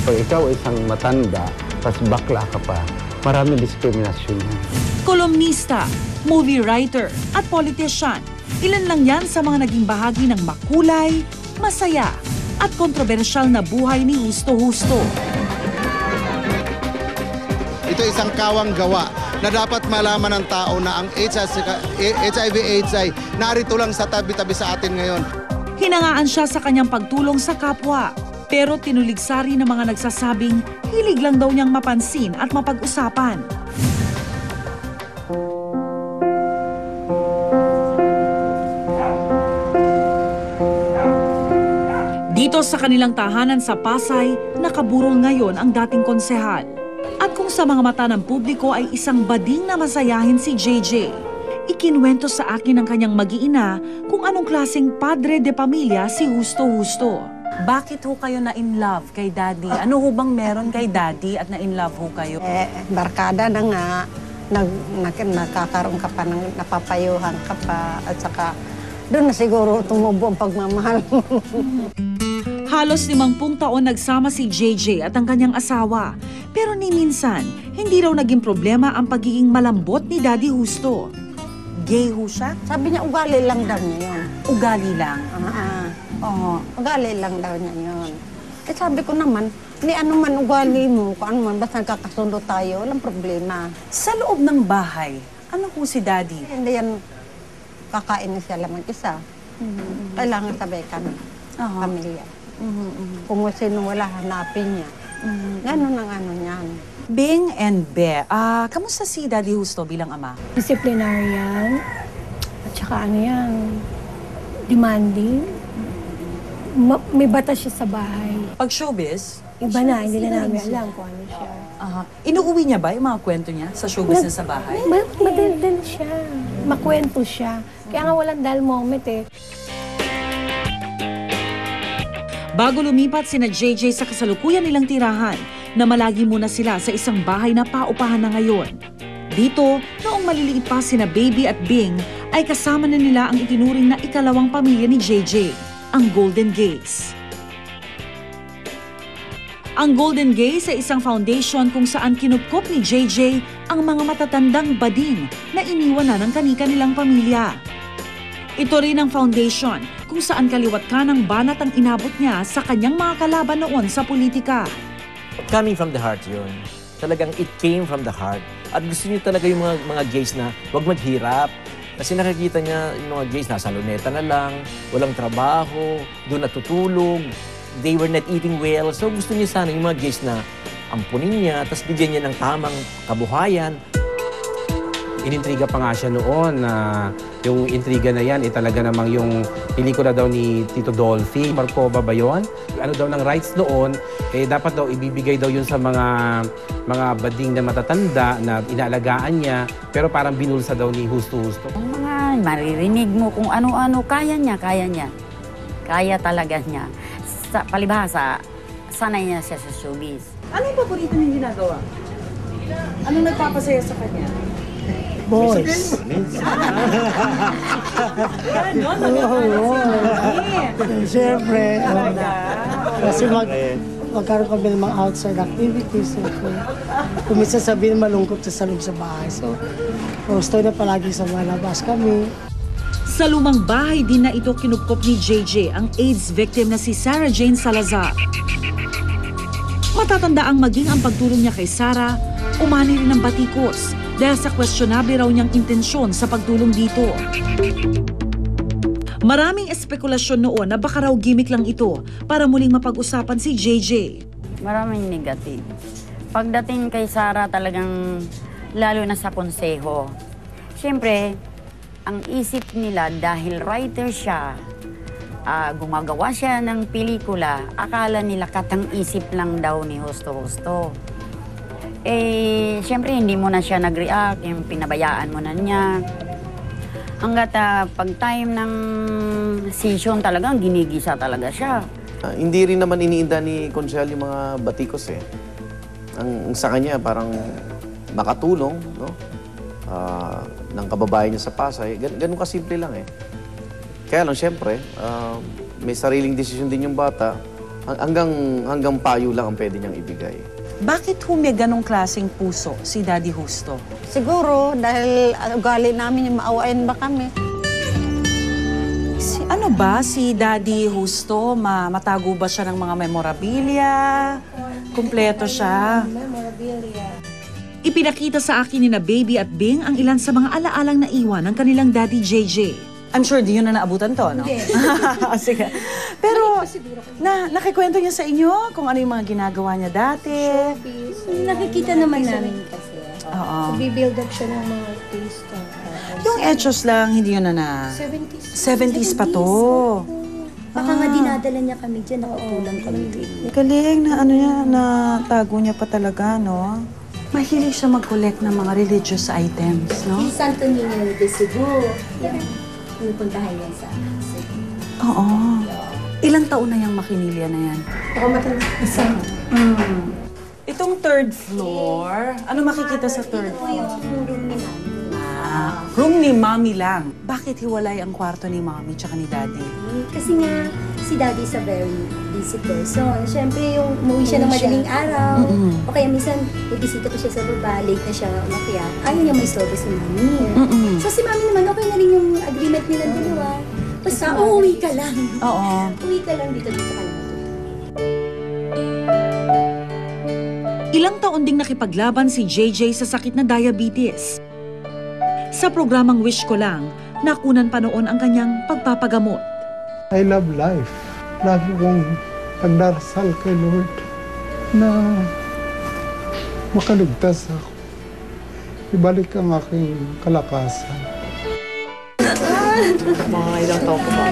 pag ikaw isang matanda, tas bakla ka pa, maraming diskriminasyon yan. Kolumnista, movie writer at politician. Ilan lang yan sa mga naging bahagi ng makulay, masaya at kontrobersyal na buhay ni Justo Justo. Ito isang kawang gawa na dapat malaman ng tao na ang HIV/AIDS ay narito lang sa tabi-tabi sa atin ngayon. Hinangaan siya sa kanyang pagtulong sa kapwa, pero tinuligsari ng mga nagsasabing hilig lang daw niyang mapansin at mapag-usapan. Dito sa kanilang tahanan sa Pasay, nakaburol ngayon ang dating konsehal. At kung sa mga mata ng publiko ay isang bading na masayahin si JJ, ikinuwento sa akin ng kanyang mag-iina kung anong klaseng padre de pamilya si Justo Justo. Bakit ho kayo na in love kay Daddy? Ano ho bang meron kay Daddy at na in love ho kayo? Barkada na nga, nakakaroon ka pa, napapayuhan ka pa, at saka doon na siguro tumubo ang pagmamahal mo. Halos 50 taon nagsama si JJ at ang kanyang asawa. Pero ni minsan, hindi raw naging problema ang pagiging malambot ni Daddy Justo. Gay ho siya? Sabi niya, ugali lang daw niya yun. Ugali lang? Oo, ugali lang daw niya yun. Eh sabi ko naman, ni ano man ugali mo, kung ano man, basta nagkakasundo tayo, walang problema. Sa loob ng bahay, ano ho si Daddy? Hindi yan, kakain na siya lang mag-isa. Kailangan sabay kami, pamilya. Kung sino wala, hanapin niya. Ganon ang ano niyan. Bing and Be, kamusta si Daddy Justo bilang ama? Disciplinarian, at saka ano yan, demanding. May batas siya sa bahay. Pag showbiz? Iba na, hindi na namin alam kung ano siya. Inuuwi niya ba yung mga kwento niya sa showbiz na sa bahay? Madaldal siya. Makwento siya. Kaya nga walang dull moment eh. Bago lumipat sina JJ sa kasalukuyan nilang tirahan, na malagi muna sila sa isang bahay na paupahan na ngayon. Dito, noong maliliit pa sina Baby at Bing, ay kasama na nila ang itinuring na ikalawang pamilya ni JJ, ang Golden Gays. Ang Golden Gays ay isang foundation kung saan kinupkop ni JJ ang mga matatandang bading na iniwan na ng kani-kanilang pamilya. Ito rin ang foundation kung saan kaliwat kanang banat ang inabot niya sa kanyang mga kalaban noon sa politika. Coming from the heart yun. Talagang it came from the heart. At gusto niyo talaga yung mga gays na huwag maghirap. Kasi nakikita niya yung mga gays nasa luneta na lang, walang trabaho, doon natutulog, they were not eating well. So gusto niya sana yung mga gays na ampunin niya, tapos bigyan niya ng tamang kabuhayan. Inintriga pa nga siya noon na yung intriga na yan, talaga namang yung pelikula daw ni Tito Dolphy. Marcova ba yun? Ano daw ng rights noon, dapat daw ibibigay daw yun sa mga bading na matatanda na inaalagaan niya, pero parang binulsa daw ni Justo Justo. Ang mga maririnig mo kung ano-ano, kaya niya. Kaya talaga niya. Sa palibhasa, sanay niya siya sa showbiz. Ano yung paborito niyong ginagawa? Ano nagpapasaya sa kanya? Boys. Siyempre. Kasi magkaroon kami ng mga outside activities. Kung minsan sabihin malungkot sa loob sa bahay. So, gusto na palagi sa mga labas kami. Sa lumang bahay din na ito kinupkop ni JJ ang AIDS victim na si Sarah Jane Salazar. Matatanda ang maging ang pagtulong niya kay Sarah, umani rin ng batikos dahil sa questionable raw niyang intensyon sa pagtulong dito. Maraming espekulasyon noon na baka raw gimmick lang ito para muling mapag-usapan si JJ. Maraming negative. Pagdating kay Sarah talagang lalo na sa konseho. Siyempre, ang isip nila dahil writer siya, gumagawa siya ng pelikula, akala nila katang-isip lang daw ni Justo Justo. Siyempre hindi mo na siya nag-react, yung pinabayaan mo na niya. Hanggat pag time ng session talagang ginigisa talaga siya. Hindi rin naman iniinda ni Consel yung mga batikos eh. Ang sa kanya parang makatulong, no? Ng kababayan niya sa Pasay. Ganun kasimple lang eh. Kaya lang, siyempre, may sariling desisyon din yung bata. Hanggang payo lang ang pwede niyang ibigay. Bakit may ganong klaseng puso si Daddy Justo? Siguro dahil ugali namin yung maawain ba kami. Ano ba si Daddy Justo? Matago ba siya ng mga memorabilia? Kumpleto siya? Ipinakita sa akin ni na Baby at Bing ang ilan sa mga alaalang naiwan ng kanilang Daddy JJ. I'm sure di yun na naabutan to, no? Sige. Pero, nakikwento niya sa inyo kung ano yung mga ginagawa niya dati? Nakikita naman namin kasi. Oo. Bibuild up siya ng mga taste. Yung etchos lang, hindi yun na 70s pa to. Baka nga dinadala niya kami dyan, nakatulang kami. Galing na ano niya, natago niya pa talaga, no? Mahilig siya mag-collect ng mga religious items, no? Yung Santo Niño de Cebu, yan. Pinupuntahan yan sa Cebu. Oo. Ilang taon na yung makinilya na yan? Ako matanda. Itong third floor, ano makikita sa third Ito floor? yung room ni Mami. Room ni Mami lang. Bakit hiwalay ang kwarto ni Mami tsaka ni Daddy? Kasi nga, si Daddy is a very busy person. Siyempre, yung umuwi siya ng madaling araw, o kaya minsan, bibisita ko siya sa baba, late na siya umakyat. Ayaw niya may istorbo si Mami. So si Mami naman, okay na rin yung agreement nilang dalawa. Basta, uuwi ka lang. Oo. Uwi ka lang dito ka lang. Ilang taon ding nakipaglaban si JJ sa sakit na diabetes. Sa programang Wish Ko Lang, nakunan pa noon ang kanyang pagpapagamot. I love life. Lagi kong pagdarasal kay Lord na makaligtas ako. Ibalik ang aking kalakasan. Mga ilang taon ko ba?